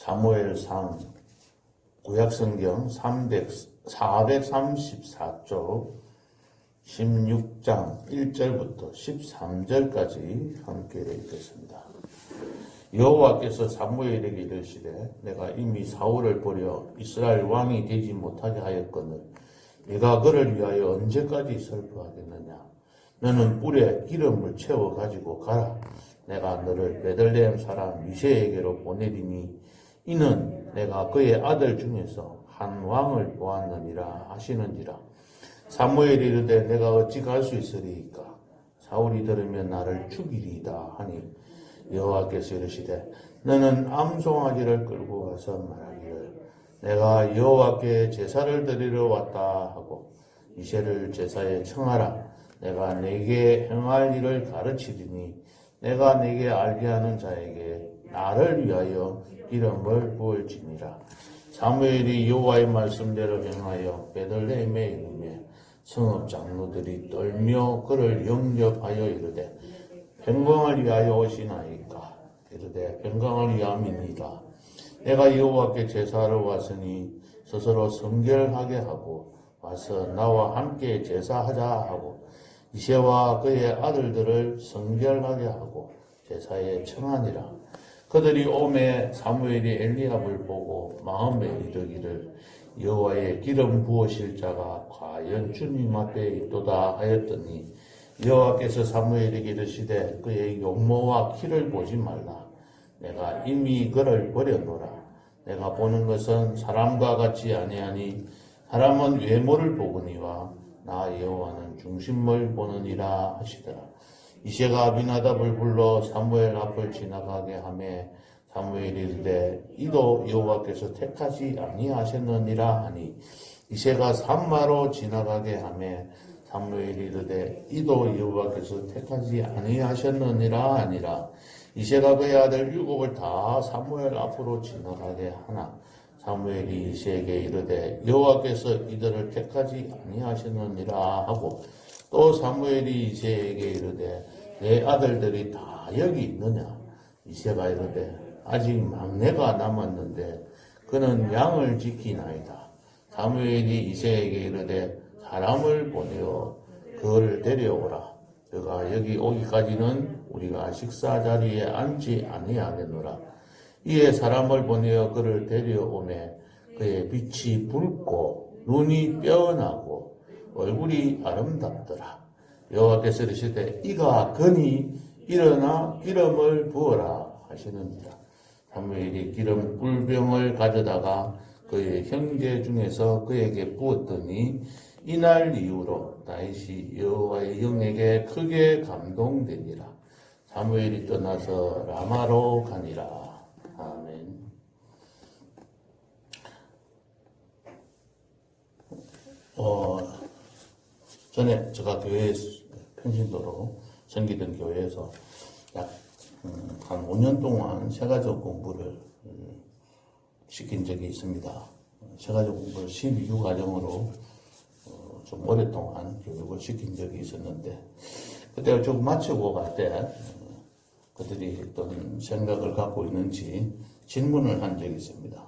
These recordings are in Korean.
사무엘상 구약성경 434쪽 16장 1절부터 13절까지 함께 읽겠습니다. 여호와께서 사무엘에게 이르시되 내가 이미 사울을 버려 이스라엘 왕이 되지 못하게 하였거늘 네가 그를 위하여 언제까지 슬퍼하겠느냐. 너는 뿔에 기름을 채워 가지고 가라. 내가 너를 베들레헴 사람 이새에게로 보내리니 이는 내가 그의 아들 중에서 한 왕을 보았느니라 하시는지라. 사무엘이 이르되 내가 어찌 갈 수 있으리이까. 사울이 들으면 나를 죽이리이다 하니 여호와께서 이르시되 너는 암송아지를 끌고 가서 말하기를 내가 여호와께 제사를 드리러 왔다 하고 이새를 제사에 청하라. 내가 네게 행할 일을 가르치리니 내가 네게 알게 하는 자에게 나를 위하여 기름을 부을지니라. 사무엘이 여호와의 말씀대로 행하여 베들레헴에 이르매 성읍 장로들이 떨며 그를 영접하여 이르되 평강을 위하여 오시나이까. 이르되 평강을 위함이니라. 내가 여호와께 제사하러 왔으니 스스로 성결하게 하고 와서 나와 함께 제사하자 하고 이새와 그의 아들들을 성결하게 하고 제사에 청하니라. 그들이 오매 사무엘이 엘리압을 보고 마음에 이르기를 여호와의 기름 부으실 자가 과연 주님 앞에 있도다 하였더니 여호와께서 사무엘에게 이르시되 그의 용모와 키를 보지 말라. 내가 이미 그를 버려놓으라. 내가 보는 것은 사람과 같지 아니하니 사람은 외모를 보거니와 나 여호와는 중심을 보느니라 하시더라. 이새가 아비나답을 불러 사무엘 앞을 지나가게 하매 사무엘이 이르되 이도 여호와께서 택하지 아니하셨느니라 하니 이새가 산마로 지나가게 하매 사무엘이 이르되 이도 여호와께서 택하지 아니하셨느니라 하니라. 이새가 그의 아들 7을 다 사무엘 앞으로 지나가게 하나 사무엘이 이새에게 이르되 여호와께서 이들을 택하지 아니하셨느니라 하고 또 사무엘이 이새에게 이르되 내 아들들이 다 여기 있느냐. 이새가 이르되 아직 막내가 남았는데 그는 양을 지키나이다. 사무엘이 이새에게 이르되 사람을 보내어 그를 데려오라. 그가 여기 오기까지는 우리가 식사 자리에 앉지 아니하겠노라. 이에 사람을 보내어 그를 데려오매 그의 빛이 붉고 눈이 뼈나고 얼굴이 아름답더라. 여호와께서 이르시되 이가 거니 일어나 기름을 부어라 하시느니라. 사무엘이 기름 꿀병을 가져다가 그의 형제 중에서 그에게 부었더니 이날 이후로 다윗이 여호와의 영에게 크게 감동되니라. 사무엘이 떠나서 라마로 가니라. 아멘. 전에 제가 교회 평신도로 섬기던 교회에서 약 한 5년 동안 세가족 공부를 시킨 적이 있습니다. 세가족 공부를 12주 과정으로 좀 오랫동안 교육을 시킨 적이 있었는데 그때 좀 마치고 갈 때 그들이 어떤 생각을 갖고 있는지 질문을 한 적이 있습니다.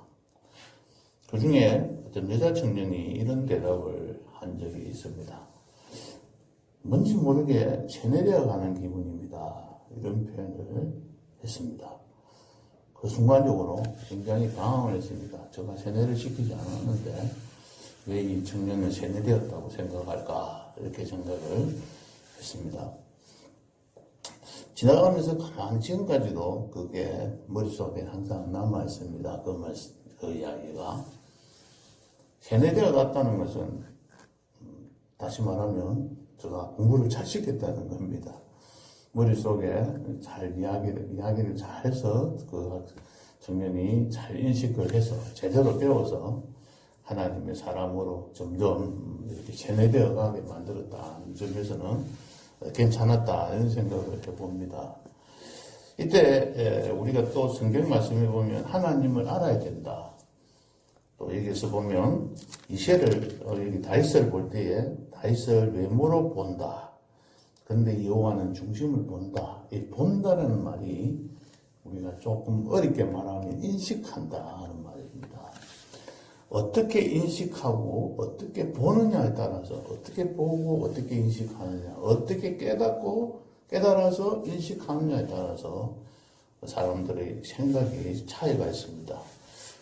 그 중에 어떤 여자 청년이 이런 대답을 한 적이 있습니다. 뭔지 모르게 세뇌되어 가는 기분입니다. 이런 표현을 했습니다. 그 순간적으로 굉장히 당황을 했습니다. 제가 세뇌를 시키지 않았는데 왜 이 청년은 세뇌되었다고 생각할까 이렇게 생각을 했습니다. 지나가면서 가만히 지금까지도 그게 머릿속에 항상 남아있습니다. 그 이야기가. 세뇌되어 갔다는 것은 다시 말하면 제가 공부를 잘 시켰다는 겁니다. 머릿속에 잘 이야기를 잘 해서 그 청년이 잘 인식을 해서 제대로 배워서 하나님의 사람으로 점점 이렇게 세뇌되어 가게 만들었다. 이 점에서는 괜찮았다. 이런 생각을 해봅니다. 이때 우리가 또 성경 말씀에 보면 하나님을 알아야 된다. 또 여기서 보면 이새를 여기 다윗을 볼 때에 다윗을 외모로 본다. 그런데 여호와는 중심을 본다. 이 본다라는 말이 우리가 조금 어렵게 말하면 인식한다 하는 말입니다. 어떻게 인식하고 어떻게 보느냐에 따라서 어떻게 보고 어떻게 인식하느냐, 어떻게 깨닫고 깨달아서 인식하느냐에 따라서 사람들의 생각이 차이가 있습니다.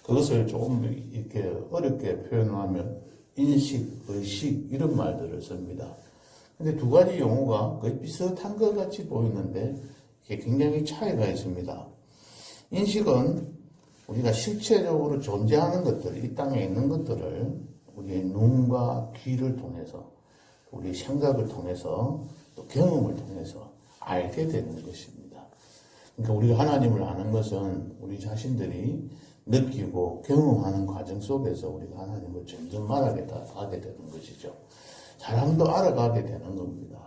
그것을 조금 이렇게 어렵게 표현하면 인식, 의식 이런 말들을 씁니다. 근데 두 가지 용어가 거의 비슷한 것 같이 보이는데 이게 굉장히 차이가 있습니다. 인식은 우리가 실체적으로 존재하는 것들, 이 땅에 있는 것들을 우리의 눈과 귀를 통해서, 우리의 생각을 통해서, 또 경험을 통해서 알게 되는 것입니다. 그러니까 우리가 하나님을 아는 것은 우리 자신들이 느끼고 경험하는 과정 속에서 우리가 하나님을 점점 알게 되는 것이죠. 사람도 알아가게 되는 겁니다.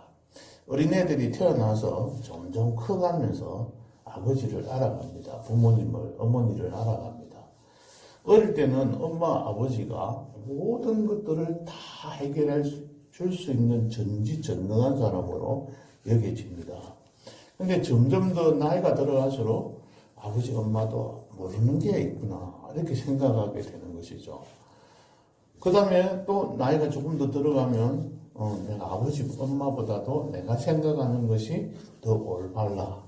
어린애들이 태어나서 점점 커가면서 아버지를 알아갑니다. 부모님을, 어머니를 알아갑니다. 어릴 때는 엄마, 아버지가 모든 것들을 다 해결해 줄 수 있는 전지전능한 사람으로 여겨집니다. 근데 점점 더 나이가 들어갈수록 아버지, 엄마도 모르는 게 있구나 이렇게 생각하게 되는 것이죠. 그 다음에 또 나이가 조금 더 들어가면 내가 아버지, 엄마보다도 내가 생각하는 것이 더 올바라,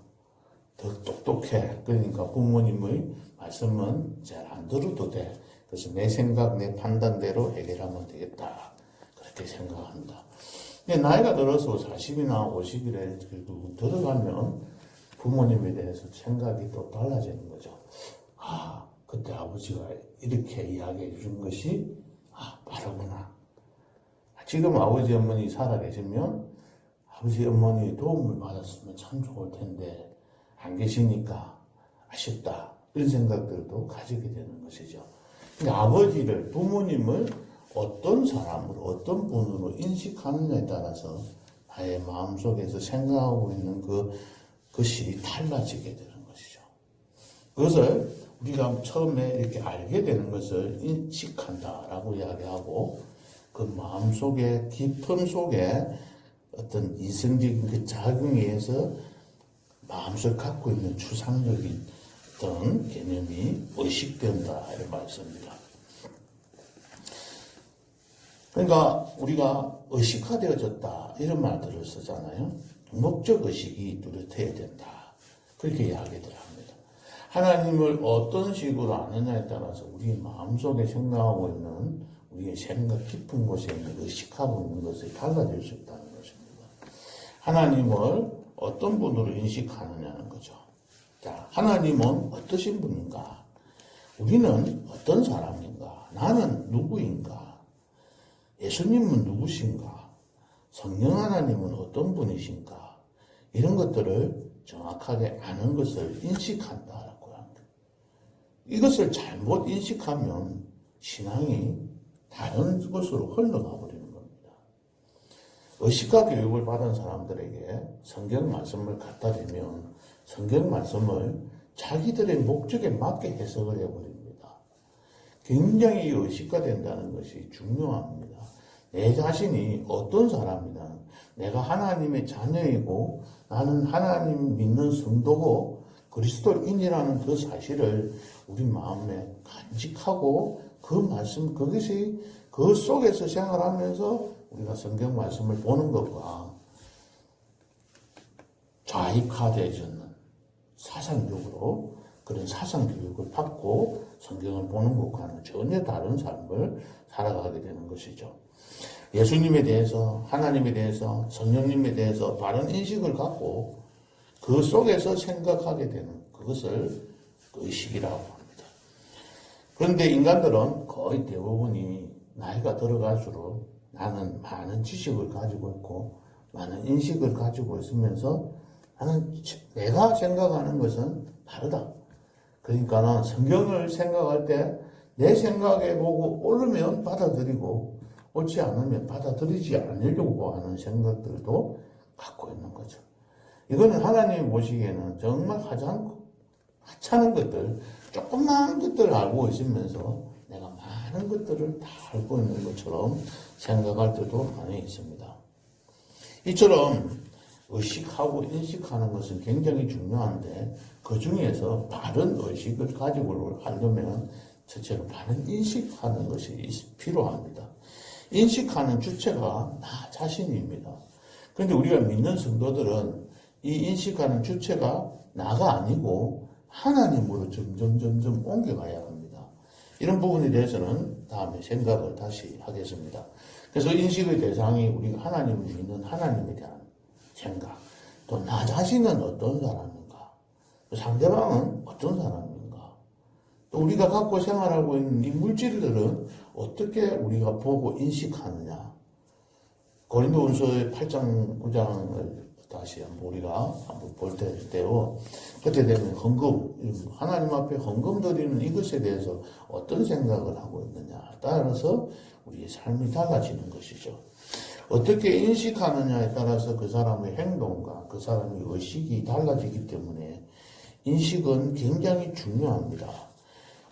더 똑똑해. 그러니까 부모님의 말씀은 잘 안 들어도 돼. 그래서 내 생각, 내 판단대로 해결하면 되겠다. 그렇게 생각합니다. 근데 나이가 들어서 40이나 50일에 들어가면 부모님에 대해서 생각이 또 달라지는 거죠. 아, 그때 아버지가 이렇게 이야기해 준 것이 바르구나. 지금 아버지, 어머니 살아계시면 아버지, 어머니 도움을 받았으면 참 좋을 텐데 안 계시니까 아쉽다. 이런 생각들도 가지게 되는 것이죠. 그러니까 아버지를, 부모님을 어떤 사람으로, 어떤 분으로 인식하느냐에 따라서 나의 마음속에서 생각하고 있는 그것이 달라지게 되는 것이죠. 그것을 우리가 처음에 이렇게 알게 되는 것을 인식한다라고 이야기하고 그 마음속에, 깊은 속에 어떤 이성적인 그 작용에 의해서 마음속에 갖고 있는 추상적인 어떤 개념이 의식된다 이런 말씀입니다. 그러니까 우리가 의식화되어졌다 이런 말들을 쓰잖아요. 목적의식이 뚜렷해야 된다. 그렇게 이야기를 합니다. 하나님을 어떤 식으로 아느냐에 따라서 우리 마음속에 생각하고 있는 우리의 생각 깊은 곳에 있는 의식하고 있는 것이 달라질 수 있다는 것입니다. 하나님을 어떤 분으로 인식하느냐는 거죠. 자, 하나님은 어떠신 분인가? 우리는 어떤 사람인가? 나는 누구인가? 예수님은 누구신가? 성령 하나님은 어떤 분이신가? 이런 것들을 정확하게 아는 것을 인식한다라고 합니다. 이것을 잘못 인식하면 신앙이 다른 것으로 흘러가 버리는 겁니다. 의식화 교육을 받은 사람들에게 성경 말씀을 갖다 대면 성경 말씀을 자기들의 목적에 맞게 해석을 해버립니다. 굉장히 의식화된다는 것이 중요합니다. 내 자신이 어떤 사람이다. 내가 하나님의 자녀이고 나는 하나님 믿는 성도고 그리스도인이라는 그 사실을 우리 마음에 간직하고 그 말씀, 그것이 그 속에서 생활하면서 우리가 성경 말씀을 보는 것과 좌익화되어지는 사상적으로 그런 사상교육을 받고 성경을 보는 것과는 전혀 다른 삶을 살아가게 되는 것이죠. 예수님에 대해서, 하나님에 대해서, 성령님에 대해서 바른 인식을 갖고 그 속에서 생각하게 되는 그것을 의식이라고 합니다. 그런데 인간들은 거의 대부분이 나이가 들어갈수록 나는 많은 지식을 가지고 있고 많은 인식을 가지고 있으면서 나는 내가 생각하는 것은 다르다. 그러니까 성경을 생각할 때 내 생각에 보고 옳으면 받아들이고 옳지 않으면 받아들이지 않으려고 하는 생각들도 갖고 있는 거죠. 이거는 하나님이 보시기에는 정말 하찮은 것들, 조그마한 것들을 알고 있으면서 내가 많은 것들을 다 알고 있는 것처럼 생각할 때도 많이 있습니다. 이처럼 의식하고 인식하는 것은 굉장히 중요한데 그 중에서 바른 의식을 가지고 하려면 첫째로 바른 인식하는 것이 필요합니다. 인식하는 주체가 나 자신입니다. 그런데 우리가 믿는 성도들은 이 인식하는 주체가 나가 아니고 하나님으로 점점 옮겨가야 합니다. 이런 부분에 대해서는 다음에 생각을 다시 하겠습니다. 그래서 인식의 대상이 우리가 하나님을 믿는 하나님에 대한 생각, 또 나 자신은 어떤 사람인가, 또 상대방은 어떤 사람인가, 또 우리가 갖고 생활하고 있는 이 물질들은 어떻게 우리가 보고 인식하느냐. 고린도후서의 8장 9장을 다시 한번 우리가 한번 볼 때요. 그때 되면 헌금, 하나님 앞에 헌금 드리는 이것에 대해서 어떤 생각을 하고 있느냐 따라서 우리의 삶이 달라지는 것이죠. 어떻게 인식하느냐에 따라서 그 사람의 행동과 그 사람의 의식이 달라지기 때문에 인식은 굉장히 중요합니다.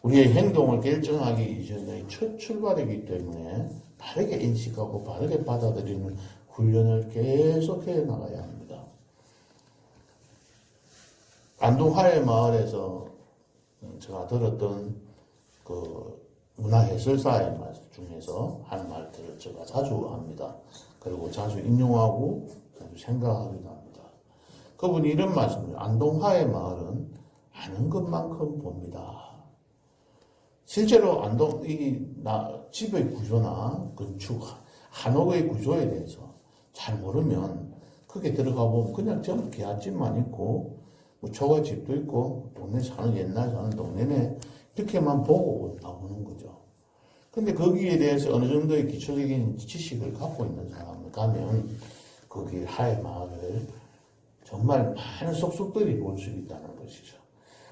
우리의 행동을 결정하기 이전의 첫 출발이기 때문에 바르게 인식하고 바르게 받아들이는 훈련을 계속 해 나가야 합니다. 안동 화해마을에서 제가 들었던 그 문화해설사의 말 중에서 한 말들을 제가 자주 합니다. 그리고 자주 인용하고 자주 생각하기도 합니다. 그분이 이런 말씀을, 안동 화해마을은 아는 것만큼 봅니다. 실제로 안동, 집의 구조나 건축, 한옥의 구조에 대해서 잘 모르면 거기에 들어가 보면 그냥 전부 계약집만 있고, 뭐 초가집도 있고, 동네 사는, 옛날 사는 동네네, 이렇게만 보고 나오는 거죠. 근데 거기에 대해서 어느 정도의 기초적인 지식을 갖고 있는 사람을 가면, 거기 하의 마을을 정말 많은 속속들이 볼 수 있다는 것이죠.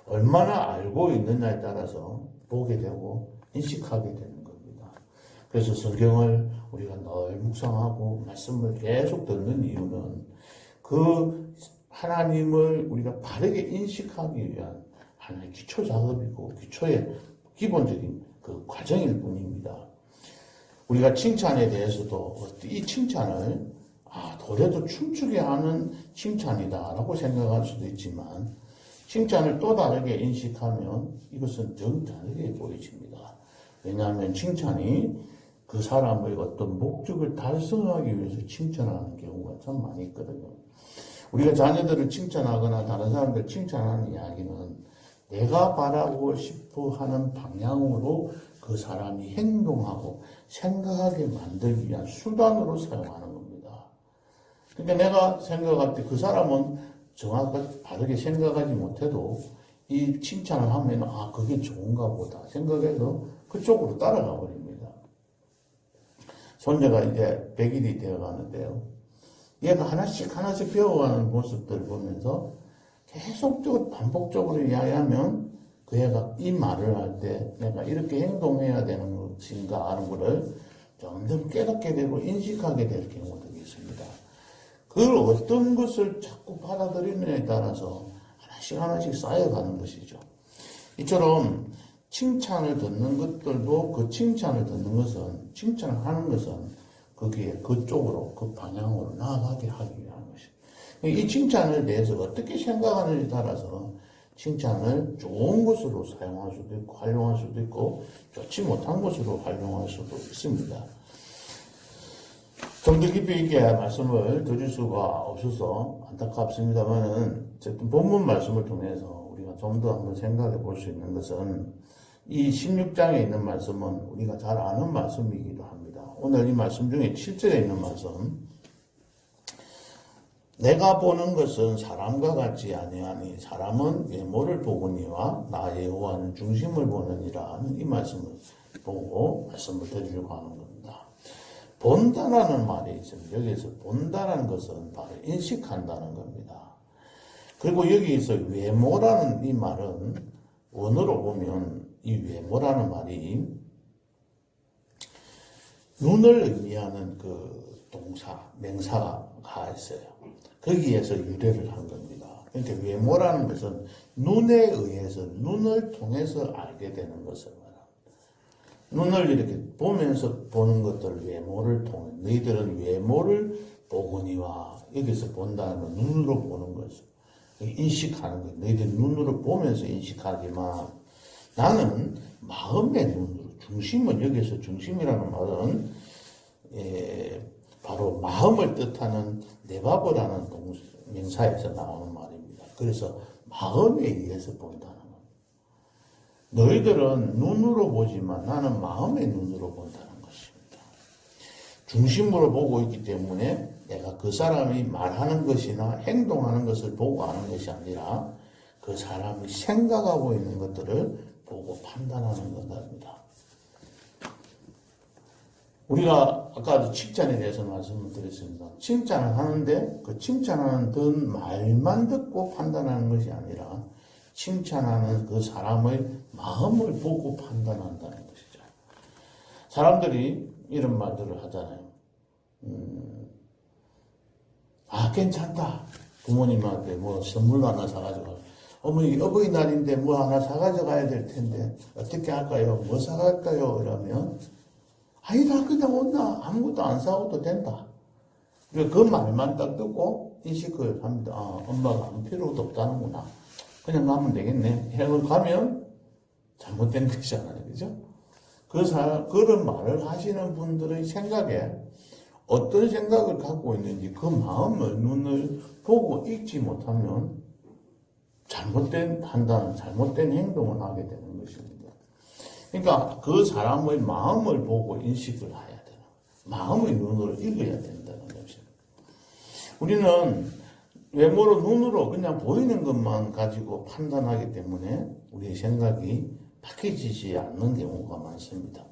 얼마나 알고 있느냐에 따라서 보게 되고 인식하게 되는 겁니다. 그래서 성경을 우리가 늘 묵상하고 말씀을 계속 듣는 이유는 그 하나님을 우리가 바르게 인식하기 위한 하나의 기초 작업이고 기초의 기본적인 그 과정일 뿐입니다. 우리가 칭찬에 대해서도 이 칭찬을 도래도 춤추게 하는 칭찬이다라고 생각할 수도 있지만 칭찬을 또 다르게 인식하면 이것은 정 다르게 보여집니다. 왜냐하면 칭찬이 그 사람의 어떤 목적을 달성하기 위해서 칭찬하는 경우가 참 많이 있거든요. 우리가 자녀들을 칭찬하거나 다른 사람들 칭찬하는 이야기는 내가 바라고 싶어 하는 방향으로 그 사람이 행동하고 생각하게 만들기 위한 수단으로 사용하는 겁니다. 그러니까 내가 생각할 때 그 사람은 정확하게 바르게 생각하지 못해도 이 칭찬을 하면 그게 좋은가 보다 생각해서 그쪽으로 따라가 버립니다. 손자가 이제 100일이 되어 가는데요. 얘가 하나씩 배워가는 모습들을 보면서 계속적으로 반복적으로 이야기하면 그 애가 이 말을 할 때 내가 이렇게 행동해야 되는 것인가 하는 것을 점점 깨닫게 되고 인식하게 될 경우들이 있습니다. 그걸 어떤 것을 자꾸 받아들이느냐에 따라서 하나씩 쌓여가는 것이죠. 이처럼 칭찬을 듣는 것들도 그 칭찬을 듣는 것은, 칭찬을 하는 것은 거기에 그쪽으로, 그 방향으로 나아가게 하기 위한 것입니다. 이 칭찬에 대해서 어떻게 생각하느냐에 따라서 칭찬을 좋은 것으로 사용할 수도 있고, 활용할 수도 있고, 좋지 못한 것으로 활용할 수도 있습니다. 좀 더 깊이 있게 말씀을 드릴 수가 없어서 안타깝습니다만은 어쨌든 본문 말씀을 통해서 우리가 좀 더 한번 생각해 볼 수 있는 것은 이 16장에 있는 말씀은 우리가 잘 아는 말씀이기도 합니다. 오늘 이 말씀 중에 7절에 있는 말씀, 내가 보는 것은 사람과 같지 아니하니 사람은 외모를 보거니와 나 여호와는 중심을 보느니라 하는 이 말씀을 보고 말씀을 드리려고 하는 겁니다. 본다라는 말이 있습니다. 여기에서 본다라는 것은 바로 인식한다는 겁니다. 그리고 여기에서 외모라는 이 말은 원어로 보면 이 외모라는 말이 눈을 의미하는 그 동사, 명사가 있어요. 거기에서 유래를 한 겁니다. 그러니까 외모라는 것은 눈에 의해서, 눈을 통해서 알게 되는 것을 말합니다. 눈을 이렇게 보면서 보는 것들, 외모를 통해, 너희들은 외모를 보거니와 여기서 본다는 건 눈으로 보는 것을 인식하는 거예요. 너희들 눈으로 보면서 인식하지만 나는 마음의 눈으로 중심은 여기서 중심이라는 말은 바로 마음을 뜻하는 네바브라는 명사에서 나오는 말입니다. 그래서 마음에 의해서 본다는 거예요. 너희들은 눈으로 보지만 나는 마음의 눈으로 본다는 것입니다. 중심으로 보고 있기 때문에 내가 그 사람이 말하는 것이나 행동하는 것을 보고 하는 것이 아니라 그 사람이 생각하고 있는 것들을 보고 판단하는 것입니다. 우리가 아까도 칭찬에 대해서 말씀을 드렸습니다. 칭찬을 하는데 그 칭찬하는 말만 듣고 판단하는 것이 아니라 칭찬하는 그 사람의 마음을 보고 판단한다는 것이죠. 사람들이 이런 말들을 하잖아요. 괜찮다. 부모님한테 뭐 선물 하나 사가지고 어머니 어버이날인데 뭐 하나 사가지고 가야 될 텐데 어떻게 할까요? 뭐 사갈까요? 이러면 아니다 그냥 온나 아무것도 안 사고도 된다. 그 말만 딱 듣고 인식을 합니다. 엄마가 아무 필요도 없다는구나. 그냥 가면 되겠네. 이러고 가면 잘못된 것이잖아요. 그죠? 그런 말을 하시는 분들의 생각에 어떤 생각을 갖고 있는지 그 마음을 눈을 보고 읽지 못하면 잘못된 판단, 잘못된 행동을 하게 되는 것입니다. 그러니까 그 사람의 마음을 보고 인식을 해야 되는, 마음의 눈으로 읽어야 된다는 것입니다. 우리는 외모로 눈으로 그냥 보이는 것만 가지고 판단하기 때문에 우리의 생각이 바뀌지 않는 경우가 많습니다.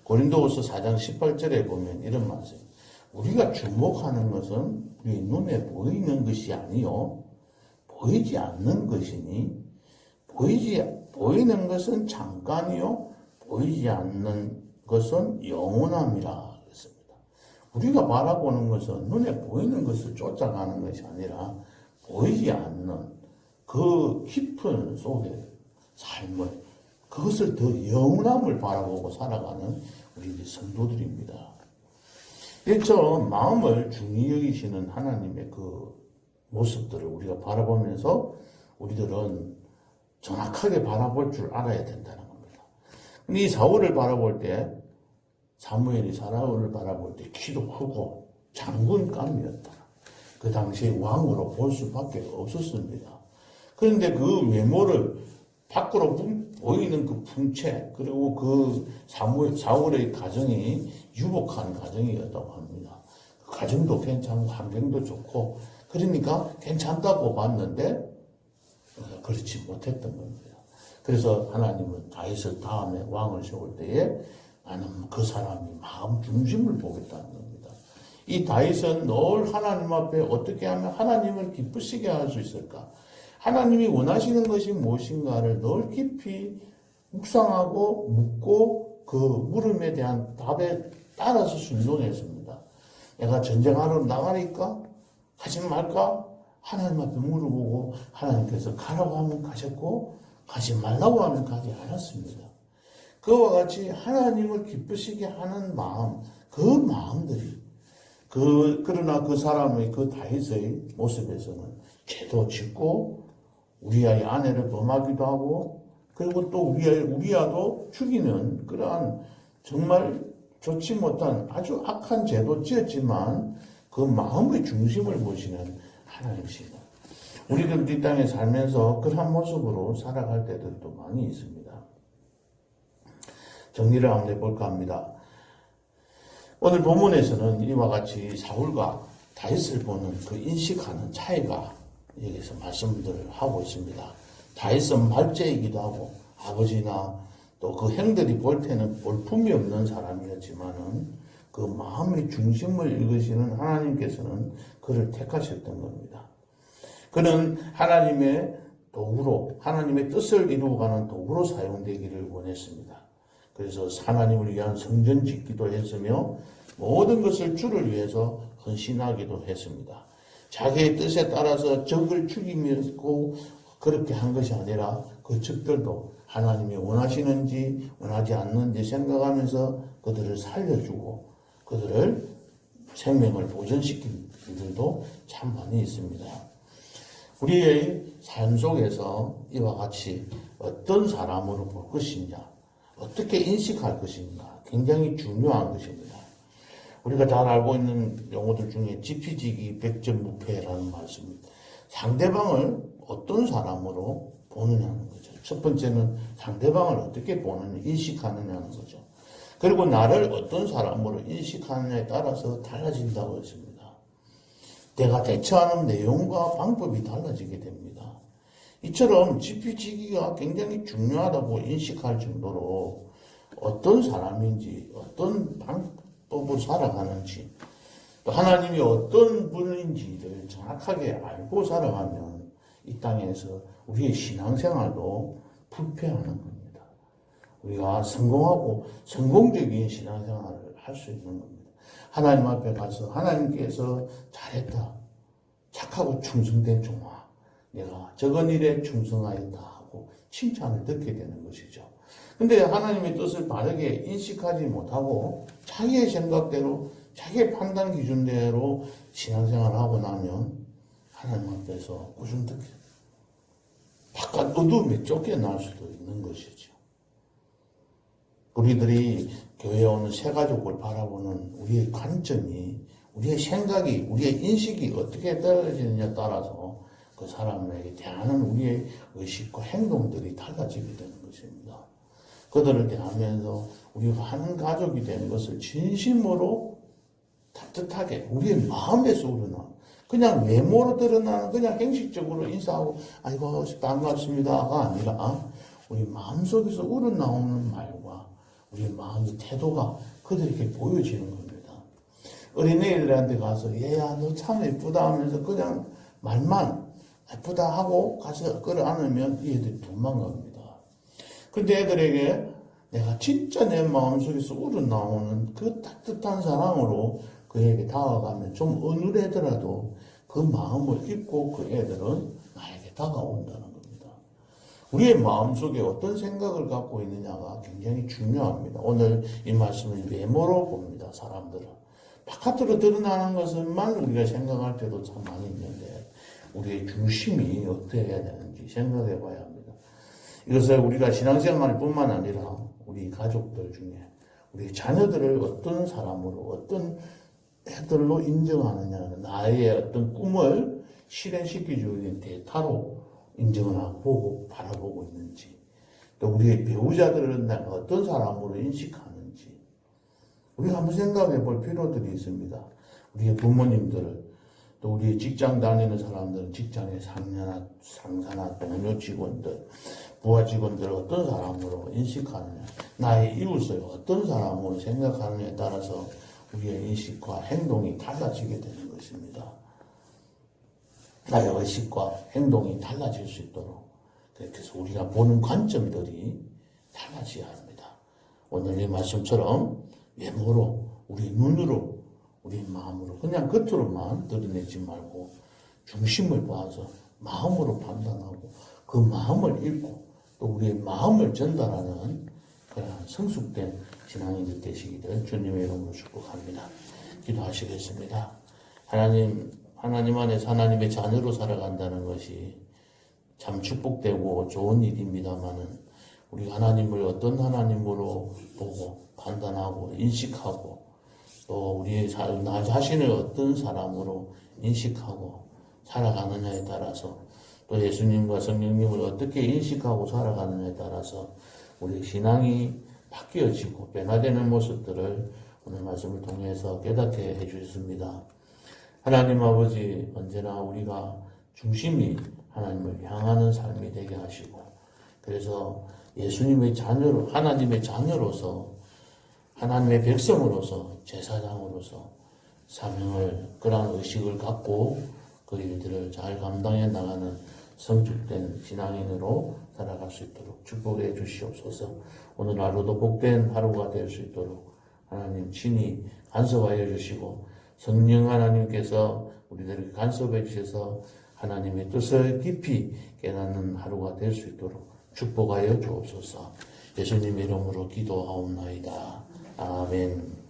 고린도후서 4장 18절에 보면 이런 말씀. 우리가 주목하는 것은 우리 눈에 보이는 것이 아니요 보이지 않는 것이니 보이는 것은 잠깐이요 보이지 않는 것은 영원함이라 했습니다. 우리가 바라보는 것은 눈에 보이는 것을 쫓아가는 것이 아니라 보이지 않는 그 깊은 속의 삶을 그것을 더 영원함을 바라보고 살아가는 우리 성도들입니다. 이처럼 마음을 중히 여기시는 하나님의 그 모습들을 우리가 바라보면서 우리들은 정확하게 바라볼 줄 알아야 된다는 겁니다. 근데 이 사울을 바라볼 때 사무엘이 사울을 바라볼 때 키도 크고 장군감이었다. 그 당시에 왕으로 볼 수밖에 없었습니다. 그런데 그 외모를 밖으로 보이는 그 풍채 그리고 그 사울의 가정이 유복한 가정이었다고 합니다. 그 가정도 괜찮고 환경도 좋고 그러니까 괜찮다고 봤는데 그렇지 못했던 겁니다. 그래서 하나님은 다윗을 다음에 왕을 세울 때에 나는 그 사람이 마음 중심을 보겠다는 겁니다. 이 다윗은 늘 하나님 앞에 어떻게 하면 하나님을 기쁘시게 할 수 있을까? 하나님이 원하시는 것이 무엇인가를 늘 깊이 묵상하고 묻고 그 물음에 대한 답에 따라서 순종했습니다. 내가 전쟁하러 나가니까 하지 말까? 하나님 앞에 물어보고 하나님께서 가라고 하면 가셨고 가지 말라고 하면 가지 않았습니다. 그와 같이 하나님을 기쁘시게 하는 마음, 그 마음들이 그러나 그 사람의 그 다윗의 모습에서는 죄도 짓고 우리아의 아내를 범하기도 하고 그리고 또 우리아도 죽이는 그러한 정말 좋지 못한 아주 악한 죄도 지었지만 그 마음의 중심을 보시는 하나님이십니다. 우리들 이 땅에 살면서 그러한 모습으로 살아갈 때들도 많이 있습니다. 정리를 한번 해볼까 합니다. 오늘 본문에서는 이와 같이 사울과 다윗을 보는 그 인식하는 차이가 여기서 말씀들을 하고 있습니다. 다윗은 말죄이기도 하고 아버지나 또 그 형들이 볼 때는 볼품이 없는 사람이었지만은 그 마음의 중심을 읽으시는 하나님께서는 그를 택하셨던 겁니다. 그는 하나님의 도구로 하나님의 뜻을 이루어가는 도구로 사용되기를 원했습니다. 그래서 하나님을 위한 성전 짓기도 했으며 모든 것을 주를 위해서 헌신하기도 했습니다. 자기의 뜻에 따라서 적을 죽이고 그렇게 한 것이 아니라 그 적들도 하나님이 원하시는지 원하지 않는지 생각하면서 그들을 살려주고 그들을 생명을 보존시킨 일들도 참 많이 있습니다. 우리의 삶 속에서 이와 같이 어떤 사람으로 볼 것이냐, 어떻게 인식할 것인가 굉장히 중요한 것입니다. 우리가 잘 알고 있는 용어들 중에 지피지기 백전무패라는 말씀입니다. 상대방을 어떤 사람으로 보느냐는 거죠. 첫 번째는 상대방을 어떻게 보느냐, 인식하느냐는 거죠. 그리고 나를 어떤 사람으로 인식하느냐에 따라서 달라진다고 했습니다. 내가 대처하는 내용과 방법이 달라지게 됩니다. 이처럼 지피지기가 굉장히 중요하다고 인식할 정도로 어떤 사람인지, 어떤 방법으로 살아가는지, 또 하나님이 어떤 분인지를 정확하게 알고 살아가면 이 땅에서 우리의 신앙생활도 불패하는 겁니다. 우리가 성공하고 성공적인 신앙생활을 할 수 있는 겁니다. 하나님 앞에 가서 하나님께서 잘했다, 착하고 충성된 종아, 내가 적은 일에 충성하였다 하고 칭찬을 듣게 되는 것이죠. 근데 하나님의 뜻을 바르게 인식하지 못하고 자기의 생각대로 자기의 판단 기준대로 신앙생활을 하고 나면 하나님 앞에서 우중듣게 바깥 어둠에 쫓겨날 수도 있는 것이죠. 우리들이 교회에 오는 새가족을 바라보는 우리의 관점이, 우리의 생각이, 우리의 인식이 어떻게 떨어지느냐에 따라서 그 사람에게 대하는 우리의 의식과 행동들이 달라지게 되는 것입니다. 그들을 대하면서 우리가 하는 가족이 되는 것을 진심으로 따뜻하게 우리의 마음에서 우러나, 그냥 외모로 드러나는 그냥 행식적으로 인사하고 아이고 반갑습니다가 아니라 우리 마음속에서 우러나오는 말과 우리의 마음의 태도가 그들에게 보여지는 겁니다. 어린애들한테 가서 얘야 너 참 예쁘다 하면서 그냥 말만 예쁘다 하고 가서 끌어안으면 이 애들이 도망갑니다. 근데 애들에게 내가 진짜 내 마음속에서 우러나오는 그 따뜻한 사랑으로 그에게 다가가면 좀 어눌하더라도 그 마음을 잊고 그 애들은 나에게 다가온다는 겁니다. 우리의 마음속에 어떤 생각을 갖고 있느냐가 굉장히 중요합니다. 오늘 이 말씀을 외모로 봅니다. 사람들은 바깥으로 드러나는 것만 우리가 생각할 때도 참 많이 있는데 우리의 중심이 어떻게 해야 되는지 생각해 봐야 합니다. 이것을 우리가 신앙생활 뿐만 아니라 우리 가족들 중에 우리 자녀들을 어떤 사람으로 어떤 애들로 인정하느냐는 나의 어떤 꿈을 실현시켜주는 대타로 인정을 하고 바라보고 있는지, 또 우리의 배우자들은 내가 어떤 사람으로 인식하는지 우리가 한번 생각해 볼 필요들이 있습니다. 우리의 부모님들, 또 우리 직장 다니는 사람들은 직장의 상사나 동료 직원들, 부하 직원들을 어떤 사람으로 인식하느냐, 나의 이웃을 어떤 사람으로 생각하느냐에 따라서 우리의 인식과 행동이 달라지게 되는 것입니다. 나의 의식과 행동이 달라질 수 있도록 그래서 우리가 보는 관점들이 달라져야 합니다. 오늘 이 말씀처럼 외모로, 우리 눈으로, 우리 마음으로 그냥 겉으로만 드러내지 말고 중심을 봐서 마음으로 판단하고 그 마음을 읽고 또 우리의 마음을 전달하는 그런 성숙된 신앙인들 되시기를 주님의 이름으로 축복합니다. 기도하시겠습니다. 하나님 안에서 하나님의 자녀로 살아간다는 것이 참 축복되고 좋은 일입니다만은 우리가 하나님을 어떤 하나님으로 보고 판단하고 인식하고 또 우리의 나 자신을 어떤 사람으로 인식하고 살아가느냐에 따라서 또 예수님과 성령님을 어떻게 인식하고 살아가느냐에 따라서 우리 신앙이 바뀌어지고 변화되는 모습들을 오늘 말씀을 통해서 깨닫게 해주셨습니다. 하나님 아버지, 언제나 우리가 중심이 하나님을 향하는 삶이 되게 하시고, 그래서 예수님의 자녀로, 하나님의 자녀로서, 하나님의 백성으로서, 제사장으로서 사명을, 그러한 의식을 갖고 그 일들을 잘 감당해 나가는 성숙된 신앙인으로 살아갈 수 있도록 축복해 주시옵소서. 오늘 하루도 복된 하루가 될 수 있도록 하나님 친히 간섭하여 주시고 성령 하나님께서 우리들에게 간섭해 주셔서 하나님의 뜻을 깊이 깨닫는 하루가 될 수 있도록 축복하여 주옵소서. 예수님의 이름으로 기도하옵나이다. 아멘.